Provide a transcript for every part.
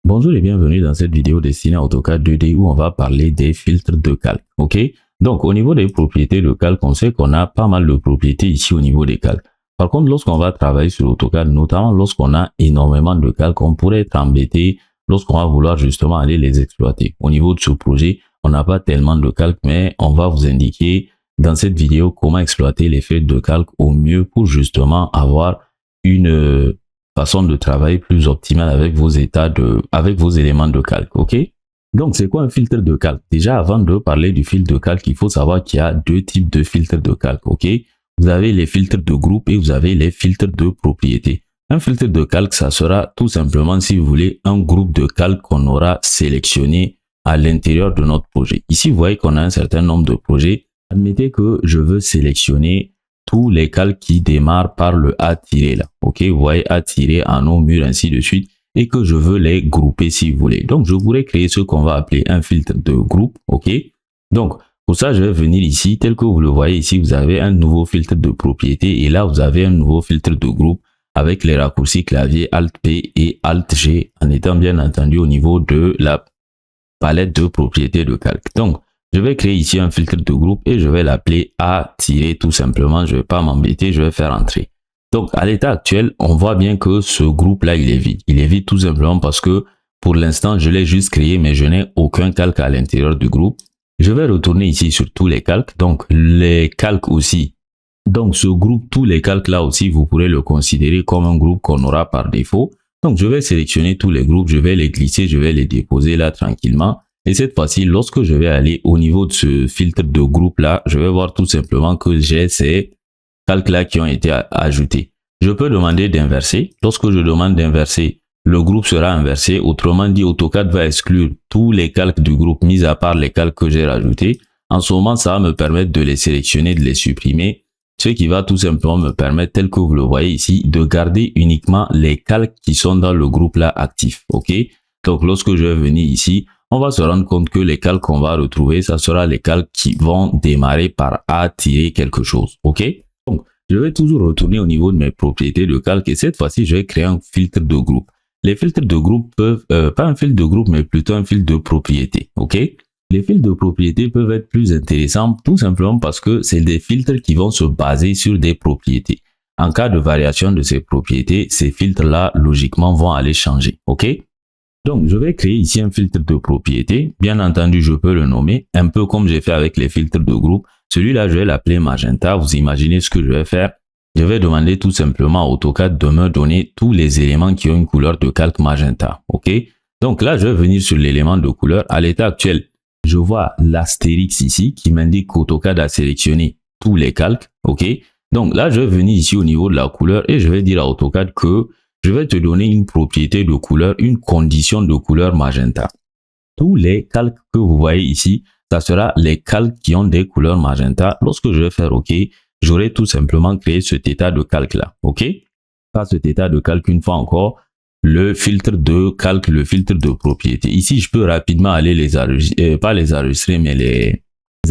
Bonjour et bienvenue dans cette vidéo destinée à AutoCAD 2D où on va parler des filtres de calque. Ok? Donc au niveau des propriétés de calque, on sait qu'on a pas mal de propriétés ici au niveau des calques. Par contre, lorsqu'on va travailler sur AutoCAD, notamment lorsqu'on a énormément de calques, on pourrait être embêté lorsqu'on va vouloir justement aller les exploiter. Au niveau de ce projet, on n'a pas tellement de calques, mais on va vous indiquer dans cette vidéo comment exploiter les filtres de calque au mieux pour justement avoir une façon de travailler plus optimale avec avec vos éléments de calque, ok? Donc, c'est quoi un filtre de calque? Déjà, avant de parler du filtre de calque, il faut savoir qu'il y a deux types de filtres de calque, ok? Vous avez les filtres de groupe et vous avez les filtres de propriété. Un filtre de calque, ça sera tout simplement, si vous voulez, un groupe de calque qu'on aura sélectionné à l'intérieur de notre projet. Ici, vous voyez qu'on a un certain nombre de projets. Admettez que je veux sélectionner tous les calques qui démarrent par le A tiré là. Ok, vous voyez A tiré, anneau, mur, ainsi de suite. Et que je veux les grouper si vous voulez. Donc, je pourrais créer ce qu'on va appeler un filtre de groupe. Ok. Donc, pour ça, je vais venir ici. Tel que vous le voyez ici, vous avez un nouveau filtre de propriété. Et là, vous avez un nouveau filtre de groupe avec les raccourcis clavier Alt-P et Alt-G en étant bien entendu au niveau de la palette de propriétés de calque. Donc, je vais créer ici un filtre de groupe et je vais l'appeler A- tout simplement. Je ne vais pas m'embêter, je vais faire entrer. Donc, à l'état actuel, on voit bien que ce groupe-là, il est vide. Il est vide tout simplement parce que pour l'instant, je l'ai juste créé, mais je n'ai aucun calque à l'intérieur du groupe. Je vais retourner ici sur tous les calques. Donc, les calques aussi. Donc, ce groupe, tous les calques là aussi, vous pourrez le considérer comme un groupe qu'on aura par défaut. Donc, je vais sélectionner tous les groupes, je vais les glisser, je vais les déposer là tranquillement. Et cette fois-ci, lorsque je vais aller au niveau de ce filtre de groupe là, je vais voir tout simplement que j'ai ces calques là qui ont été ajoutés. Je peux demander d'inverser. Lorsque je demande d'inverser, le groupe sera inversé. Autrement dit, AutoCAD va exclure tous les calques du groupe, mis à part les calques que j'ai rajoutés. En ce moment, ça va me permettre de les sélectionner, de les supprimer. Ce qui va tout simplement me permettre, tel que vous le voyez ici, de garder uniquement les calques qui sont dans le groupe là actif. Ok? Donc, lorsque je vais venir ici, on va se rendre compte que les calques qu'on va retrouver, ça sera les calques qui vont démarrer par A tirer quelque chose. Ok? Donc, je vais toujours retourner au niveau de mes propriétés de calque et cette fois-ci, je vais créer un filtre de groupe. Les filtres de groupe peuvent, pas un filtre de groupe, mais plutôt un filtre de propriété. Ok? Les filtres de propriété peuvent être plus intéressants tout simplement parce que c'est des filtres qui vont se baser sur des propriétés. En cas de variation de ces propriétés, ces filtres-là, logiquement, vont aller changer. Ok? Donc, je vais créer ici un filtre de propriété. Bien entendu, je peux le nommer, un peu comme j'ai fait avec les filtres de groupe. Celui-là, je vais l'appeler magenta. Vous imaginez ce que je vais faire? Je vais demander tout simplement à AutoCAD de me donner tous les éléments qui ont une couleur de calque magenta. Ok? Donc là, je vais venir sur l'élément de couleur. À l'état actuel, je vois l'astérix ici qui m'indique qu'AutoCAD a sélectionné tous les calques. Ok? Donc là, je vais venir ici au niveau de la couleur et je vais dire à AutoCAD que je vais te donner une propriété de couleur, une condition de couleur magenta. Tous les calques que vous voyez ici, ça sera les calques qui ont des couleurs magenta. Lorsque je vais faire OK, j'aurai tout simplement créé cet état de calque là. OK? Pas cet état de calque une fois encore. Le filtre de calque, le filtre de propriété. Ici, je peux rapidement aller les enregistrer, pas les enregistrer, mais les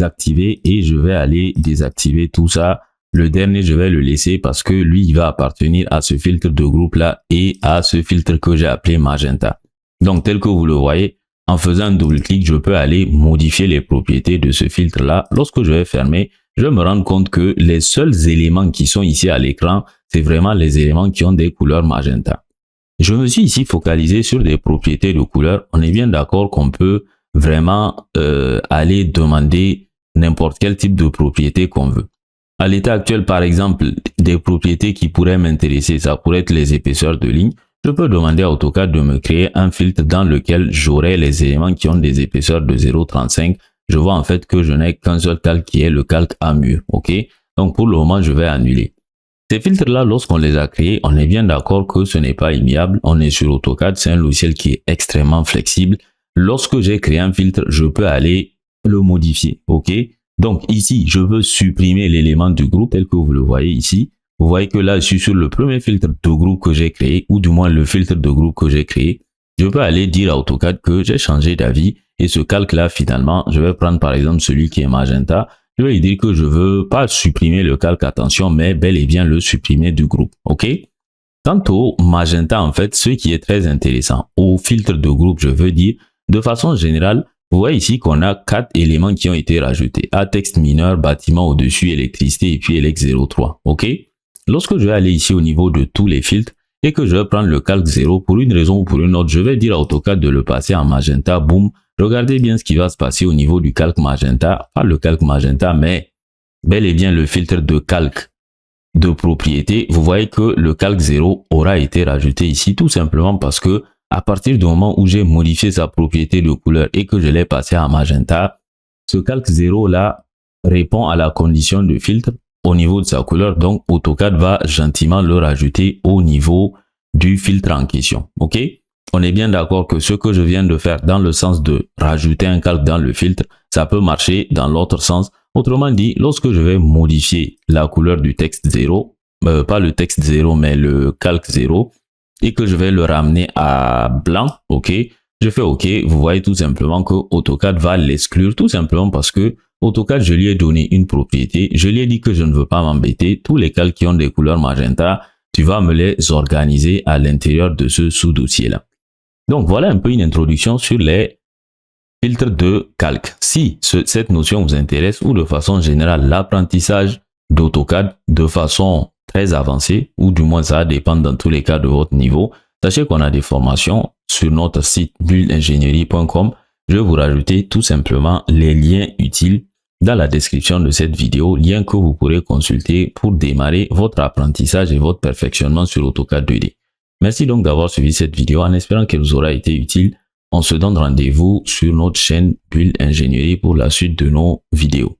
activer et je vais aller désactiver tout ça. Le dernier, je vais le laisser parce que lui, il va appartenir à ce filtre de groupe là et à ce filtre que j'ai appelé magenta. Donc, tel que vous le voyez, en faisant un double-clic, je peux aller modifier les propriétés de ce filtre là. Lorsque je vais fermer, je vais me rendre compte que les seuls éléments qui sont ici à l'écran, c'est vraiment les éléments qui ont des couleurs magenta. Je me suis ici focalisé sur des propriétés de couleurs. On est bien d'accord qu'on peut vraiment aller demander n'importe quel type de propriété qu'on veut. À l'état actuel, par exemple, des propriétés qui pourraient m'intéresser, ça pourrait être les épaisseurs de ligne. Je peux demander à AutoCAD de me créer un filtre dans lequel j'aurai les éléments qui ont des épaisseurs de 0,35. Je vois en fait que je n'ai qu'un seul calque qui est le calque à mur. Ok? Donc pour le moment, je vais annuler. Ces filtres-là, lorsqu'on les a créés, on est bien d'accord que ce n'est pas immuable. On est sur AutoCAD, c'est un logiciel qui est extrêmement flexible. Lorsque j'ai créé un filtre, je peux aller le modifier. Ok? Donc ici, je veux supprimer l'élément du groupe tel que vous le voyez ici. Vous voyez que là, je suis sur le premier filtre de groupe que j'ai créé, ou du moins le filtre de groupe que j'ai créé. Je peux aller dire à AutoCAD que j'ai changé d'avis et ce calque-là, finalement, je vais prendre par exemple celui qui est magenta. Je vais lui dire que je veux pas supprimer le calque, attention, mais bel et bien le supprimer du groupe. OK? Quant au magenta, en fait, ce qui est très intéressant, au filtre de groupe, je veux dire, de façon générale, vous voyez ici qu'on a 4 éléments qui ont été rajoutés. A, texte mineur, bâtiment au-dessus, électricité et puis ELEC03. OK? Lorsque je vais aller ici au niveau de tous les filtres et que je vais prendre le calque 0 pour une raison ou pour une autre, je vais dire à AutoCAD de le passer en magenta. Boum. Regardez bien ce qui va se passer au niveau du calque magenta. Pas le calque magenta, mais bel et bien le filtre de calque de propriété. Vous voyez que le calque 0 aura été rajouté ici tout simplement parce que à partir du moment où j'ai modifié sa propriété de couleur et que je l'ai passé en magenta, ce calque 0 là répond à la condition de filtre au niveau de sa couleur. Donc AutoCAD va gentiment le rajouter au niveau du filtre en question. OK? On est bien d'accord que ce que je viens de faire dans le sens de rajouter un calque dans le filtre, ça peut marcher dans l'autre sens. Autrement dit, lorsque je vais modifier la couleur du texte 0, pas le texte 0 mais le calque 0, et que je vais le ramener à blanc, OK, je fais OK, vous voyez tout simplement que AutoCAD va l'exclure tout simplement parce que AutoCAD, je lui ai donné une propriété, je lui ai dit que je ne veux pas m'embêter, tous les calques qui ont des couleurs magenta, tu vas me les organiser à l'intérieur de ce sous-dossier-là. Donc voilà un peu une introduction sur les filtre de calque. Si cette notion vous intéresse ou de façon générale l'apprentissage d'AutoCAD de façon très avancée ou du moins ça dépend dans tous les cas de votre niveau, sachez qu'on a des formations sur notre site buildingenieurie.com. Je vais vous rajouter tout simplement les liens utiles dans la description de cette vidéo, liens que vous pourrez consulter pour démarrer votre apprentissage et votre perfectionnement sur AutoCAD 2D. Merci donc d'avoir suivi cette vidéo en espérant qu'elle vous aura été utile. On se donne rendez-vous sur notre chaîne Build Ingénierie pour la suite de nos vidéos.